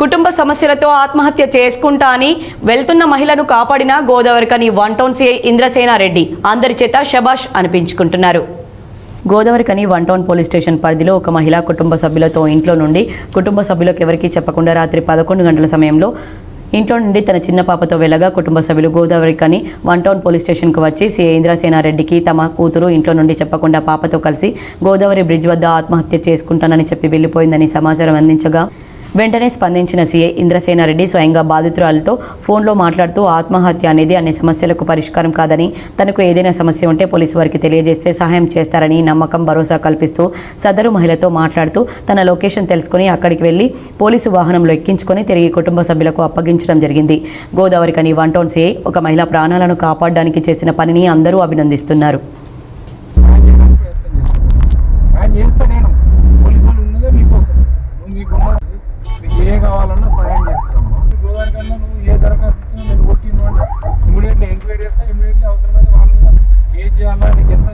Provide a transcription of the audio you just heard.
కుటుంబ సమస్యలతో ఆత్మహత్య చేసుకుంటా అని వెళ్తున్న మహిళను కాపాడిన గోదావరికని 1 టౌన్ సిఐ ఇంద్రసేనారెడ్డి అందరి చేత శబాష్ అనిపించుకుంటున్నారు. గోదావరికని 1 టౌన్ పోలీస్ స్టేషన్ పరిధిలో ఒక మహిళ కుటుంబ సభ్యులతో ఇంట్లో నుండి కుటుంబ సభ్యులకు ఎవరికీ చెప్పకుండా రాత్రి 11 గంటల సమయంలో ఇంట్లో నుండి తన చిన్న పాపతో వెళ్ళగా కుటుంబ సభ్యులు గోదావరికని 1 టౌన్ పోలీస్ స్టేషన్కు వచ్చి సిఐ ఇంద్రసేనారెడ్డికి తమ కూతురు ఇంట్లో నుండి చెప్పకుండా పాపతో కలిసి గోదావరి బ్రిడ్జ్ వద్ద ఆత్మహత్య చేసుకుంటానని చెప్పి వెళ్లిపోయిందని సమాచారం అందించగా వెంటనే స్పందించిన సిఐ ఇంద్రసేనారెడ్డి స్వయంగా బాధితురాలతో ఫోన్లో మాట్లాడుతూ ఆత్మహత్య అనేది అన్ని సమస్యలకు పరిష్కారం కాదని, తనకు ఏదైనా సమస్య ఉంటే పోలీసు వారికి తెలియజేస్తే సహాయం చేస్తారని నమ్మకం భరోసా కల్పిస్తూ సదరు మహిళతో మాట్లాడుతూ తన లొకేషన్ తెలుసుకుని అక్కడికి వెళ్లి పోలీసు వాహనంలో ఎక్కించుకొని తిరిగి కుటుంబ సభ్యులకు అప్పగించడం జరిగింది. గోదావరికని 1 టౌన్ సిఐ ఒక మహిళ ప్రాణాలను కాపాడడానికి చేసిన పనిని అందరూ అభినందిస్తున్నారు. ఏ కావాలన్నా సహాయం చేస్తామమ్మా. గోదావరి కన్నా నువ్వు ఏ దరఖాస్తు ఇచ్చినా నేను కొట్టిను అంటే ఇమీడియట్లీ ఎంక్వైరీ చేస్తా. ఇమీడియట్లీ అవసరమైతే వాళ్ళ మీద కేసు చేయాలా, నీకు ఎంత